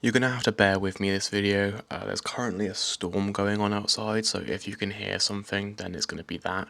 You're gonna have to bear with me this video. There's currently a storm going on outside, so if you can hear something, then it's gonna be that.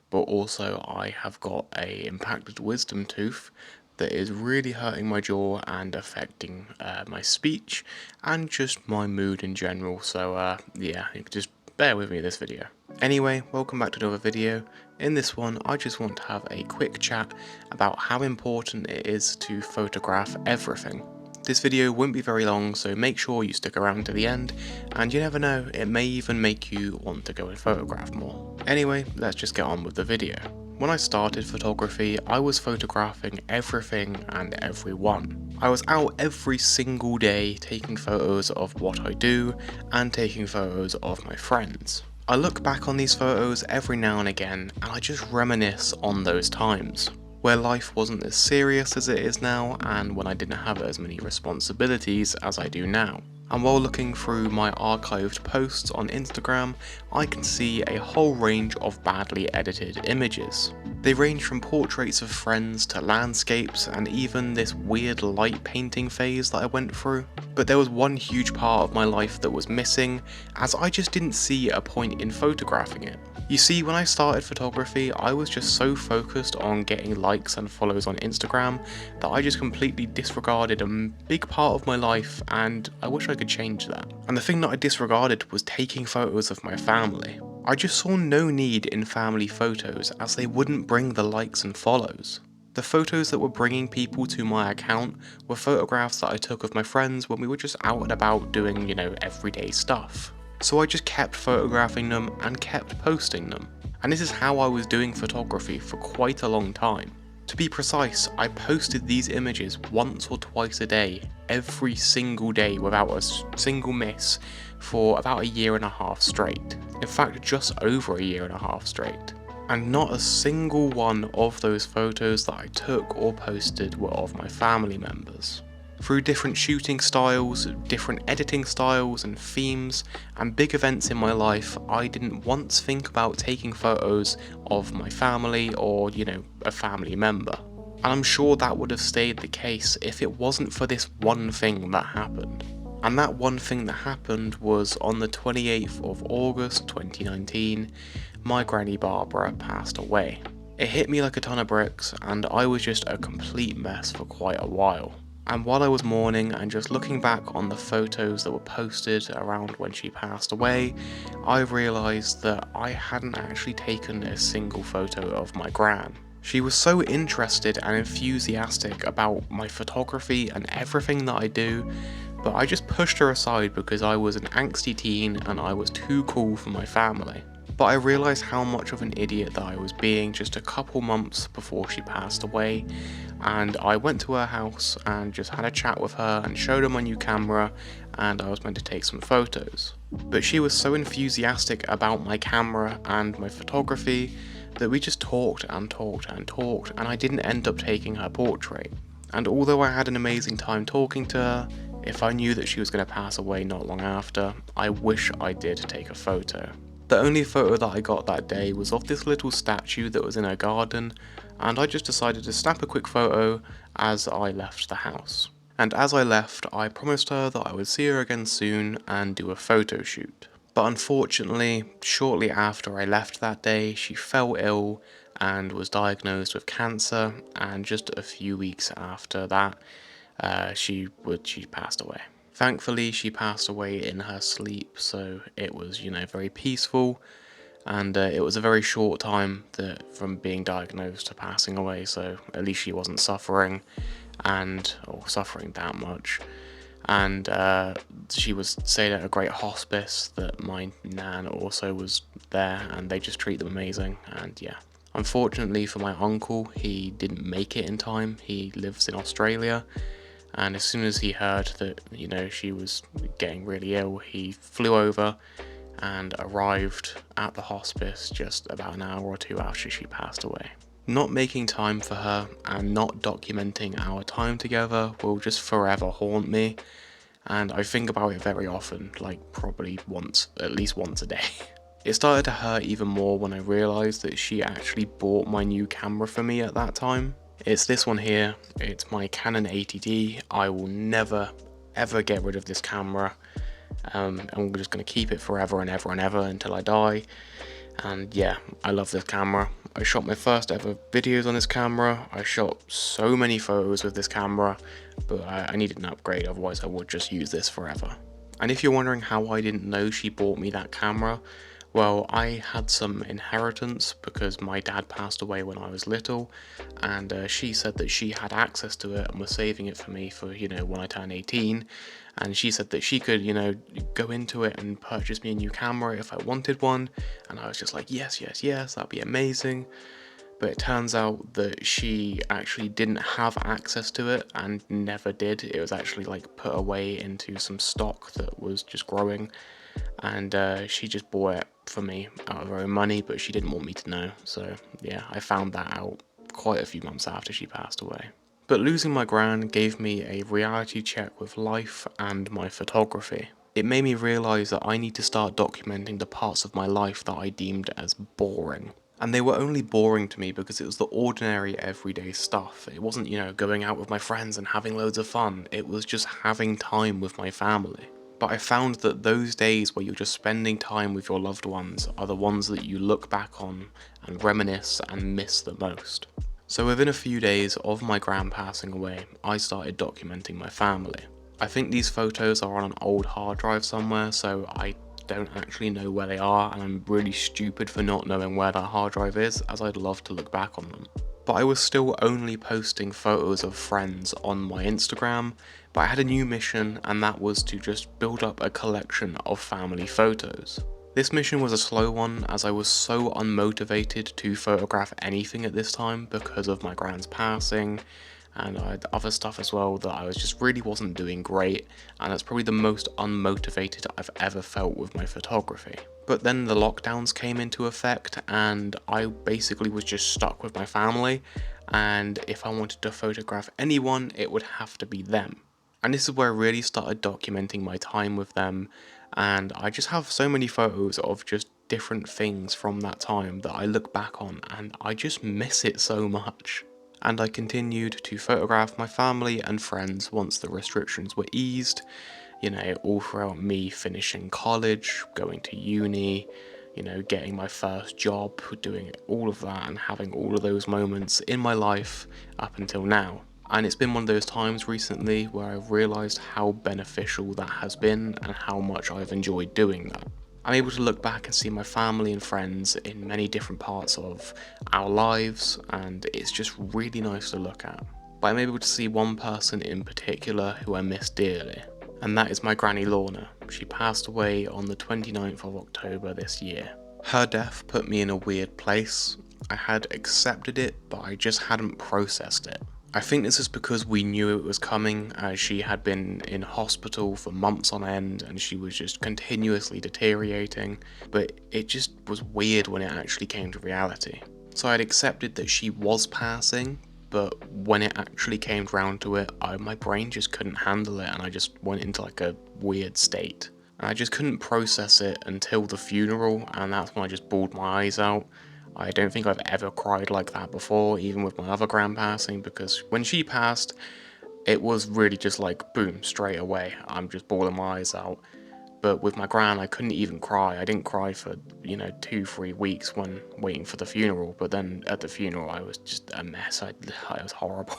But also, I have got a impacted wisdom tooth that is really hurting my jaw and affecting my speech and just my mood in general. So yeah, you can just bear with me this video. Anyway, welcome back to another video. In this one, I just want to have a quick chat about how important it is to photograph everything. This video won't be very long, so make sure you stick around to the end, and you never know, it may even make you want to go and photograph more. Anyway, let's just get on with the video. When I started photography, I was photographing everything and everyone. I was out every single day taking photos of what I do and taking photos of my friends. I look back on these photos every now and again and I just reminisce on those times, where life wasn't as serious as it is now and when I didn't have as many responsibilities as I do now. And while looking through my archived posts on Instagram, I can see a whole range of badly edited images. They range from portraits of friends to landscapes and even this weird light painting phase that I went through. But there was one huge part of my life that was missing, as I just didn't see a point in photographing it. You see, when I started photography, I was just so focused on getting likes and follows on Instagram that I just completely disregarded a big part of my life, and I wish I could change that. And the thing that I disregarded was taking photos of my family. I just saw no need in family photos as they wouldn't bring the likes and follows. The photos that were bringing people to my account were photographs that I took of my friends when we were just out and about doing, everyday stuff. So I just kept photographing them and kept posting them. And this is how I was doing photography for quite a long time. To be precise, I posted these images once or twice a day, every single day without a single miss for about a year and a half straight. In fact, just over a year and a half straight. And not a single one of those photos that I took or posted were of my family members. Through different shooting styles, different editing styles and themes, and big events in my life, I didn't once think about taking photos of my family or, a family member. And I'm sure that would have stayed the case if it wasn't for this one thing that happened. And that one thing that happened was on the 28th of August 2019, my granny Barbara passed away. It hit me like a ton of bricks, and I was just a complete mess for quite a while. And while I was mourning and just looking back on the photos that were posted around when she passed away, I realised that I hadn't actually taken a single photo of my gran. She was so interested and enthusiastic about my photography and everything that I do, but I just pushed her aside because I was an angsty teen and I was too cool for my family. But I realised how much of an idiot that I was being just a couple months before she passed away, and I went to her house and just had a chat with her and showed her my new camera, and I was meant to take some photos. But she was so enthusiastic about my camera and my photography that we just talked and talked and talked, and I didn't end up taking her portrait. And although I had an amazing time talking to her, if I knew that she was going to pass away not long after, I wish I did take a photo. The only photo that I got that day was of this little statue that was in her garden, and I just decided to snap a quick photo as I left the house. And as I left, I promised her that I would see her again soon and do a photo shoot. But unfortunately, shortly after I left that day, she fell ill and was diagnosed with cancer, and just a few weeks after that, she passed away. Thankfully, she passed away in her sleep, so it was, very peaceful, and it was a very short time from being diagnosed to passing away, so at least she wasn't suffering, or suffering that much. And she was stayed at a great hospice that my nan also was there, and they just treat them amazing, and yeah. Unfortunately for my uncle, he didn't make it in time. He lives in Australia, and as soon as he heard that, she was getting really ill, he flew over and arrived at the hospice just about an hour or two after she passed away. Not making time for her and not documenting our time together will just forever haunt me, and I think about it very often, like probably at least once a day. It started to hurt even more when I realised that she actually bought my new camera for me at that time. It's this one here. It's my Canon 80D. I will never ever get rid of this camera. I'm just going to keep it forever and ever and ever until I die. And yeah, I love this camera. I shot my first ever videos on this camera. I shot so many photos with this camera, but I needed an upgrade, otherwise I would just use this forever. And if you're wondering how I didn't know she bought me that camera, well, I had some inheritance because my dad passed away when I was little, and she said that she had access to it and was saving it for me for, when I turn 18. And she said that she could, go into it and purchase me a new camera if I wanted one. And I was just like, yes, yes, yes, that'd be amazing. But it turns out that she actually didn't have access to it and never did. It was actually like put away into some stock that was just growing, and she just bought it for me out of her own money, but she didn't want me to know. So yeah, I found that out quite a few months after she passed away. But losing my gran gave me a reality check with life and my photography. It made me realise that I need to start documenting the parts of my life that I deemed as boring. And they were only boring to me because it was the ordinary everyday stuff. It wasn't, going out with my friends and having loads of fun. It was just having time with my family. But I found that those days where you're just spending time with your loved ones are the ones that you look back on and reminisce and miss the most. So within a few days of my gran passing away, I started documenting my family. I think these photos are on an old hard drive somewhere, so I don't actually know where they are, and I'm really stupid for not knowing where that hard drive is, as I'd love to look back on them. But I was still only posting photos of friends on my Instagram, but I had a new mission, and that was to just build up a collection of family photos. This mission was a slow one, as I was so unmotivated to photograph anything at this time because of my gran's passing, and I had other stuff as well that I just really wasn't doing great, and that's probably the most unmotivated I've ever felt with my photography. But then the lockdowns came into effect, and I basically was just stuck with my family, and if I wanted to photograph anyone, it would have to be them. And this is where I really started documenting my time with them, and I just have so many photos of just different things from that time that I look back on and I just miss it so much. And I continued to photograph my family and friends once the restrictions were eased, all throughout me finishing college, going to uni, getting my first job, doing all of that and having all of those moments in my life up until now. And it's been one of those times recently where I've realised how beneficial that has been and how much I've enjoyed doing that. I'm able to look back and see my family and friends in many different parts of our lives, and it's just really nice to look at. But I'm able to see one person in particular who I miss dearly, and that is my granny Lorna. She passed away on the 29th of October this year. Her death put me in a weird place. I had accepted it, but I just hadn't processed it. I think this is because we knew it was coming, as she had been in hospital for months on end and she was just continuously deteriorating, but it just was weird when it actually came to reality. So I'd accepted that she was passing, but when it actually came round to it, my brain just couldn't handle it and I just went into like a weird state. And I just couldn't process it until the funeral, and that's when I just bawled my eyes out. I don't think I've ever cried like that before, even with my other gran passing, because when she passed, it was really just like, boom, straight away, I'm just bawling my eyes out. But with my gran, I couldn't even cry. I didn't cry for, 2-3 weeks when waiting for the funeral, but then at the funeral, I was just a mess. I was horrible.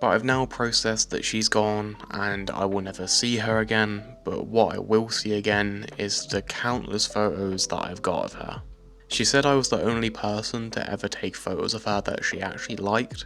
But I've now processed that she's gone and I will never see her again, but what I will see again is the countless photos that I've got of her. She said I was the only person to ever take photos of her that she actually liked,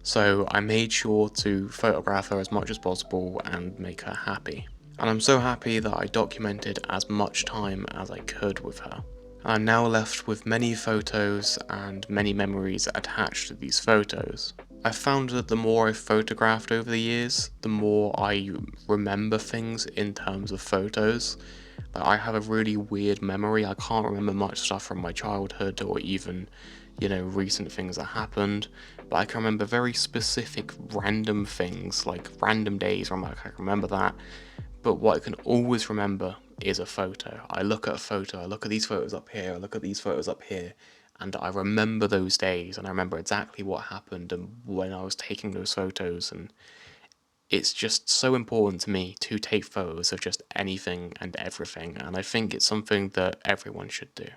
so I made sure to photograph her as much as possible and make her happy. And I'm so happy that I documented as much time as I could with her. I'm now left with many photos and many memories attached to these photos. I've found that the more I've photographed over the years, the more I remember things in terms of photos. I have a really weird memory. I can't remember much stuff from my childhood or even, recent things that happened. But I can remember very specific random things, like random days where I'm like, I can remember that. But what I can always remember is a photo. I look at a photo, I look at these photos up here, I look at these photos up here, and I remember those days and I remember exactly what happened and when I was taking those photos, and It's just so important to me to take photos of just anything and everything, and I think it's something that everyone should do.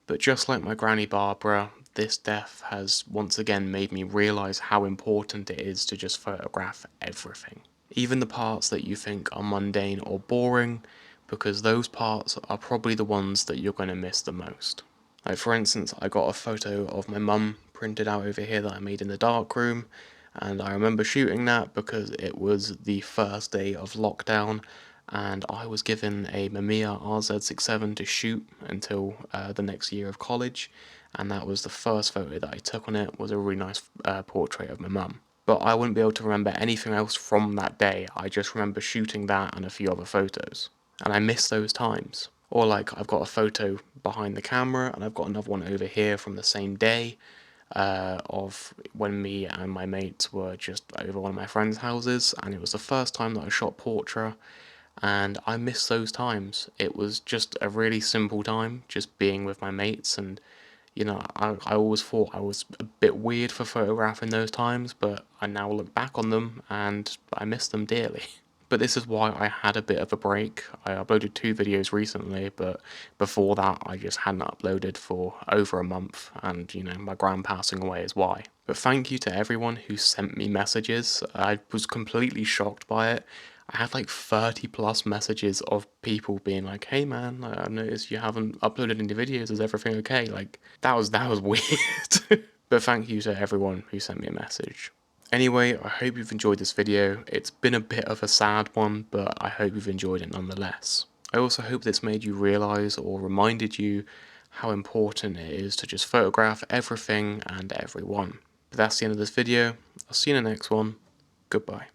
But just like my granny Barbara, this death has once again made me realise how important it is to just photograph everything. Even the parts that you think are mundane or boring, because those parts are probably the ones that you're going to miss the most. Like for instance, I got a photo of my mum printed out over here that I made in the darkroom, and I remember shooting that because it was the first day of lockdown, and I was given a Mamiya RZ67 to shoot until the next year of college, and that was the first photo that I took on it. Was a really nice portrait of my mum. But I wouldn't be able to remember anything else from that day. I just remember shooting that and a few other photos, and I miss those times. Or like I've got a photo behind the camera, and I've got another one over here from the same day, of when me and my mates were just over one of my friends' houses, and it was the first time that I shot portrait, and I miss those times. It was just a really simple time, just being with my mates, and I always thought I was a bit weird for photographing those times, but I now look back on them and I miss them dearly. But this is why I had a bit of a break. I uploaded 2 videos recently, but before that I just hadn't uploaded for over a month, and my gran passing away is why. But thank you to everyone who sent me messages. I was completely shocked by it. I had like 30 plus messages of people being like, "Hey man, I noticed you haven't uploaded any videos. Is everything okay?" Like that was weird. But thank you to everyone who sent me a message. Anyway, I hope you've enjoyed this video. It's been a bit of a sad one, but I hope you've enjoyed it nonetheless. I also hope this made you realise or reminded you how important it is to just photograph everything and everyone. But that's the end of this video. I'll see you in the next one. Goodbye.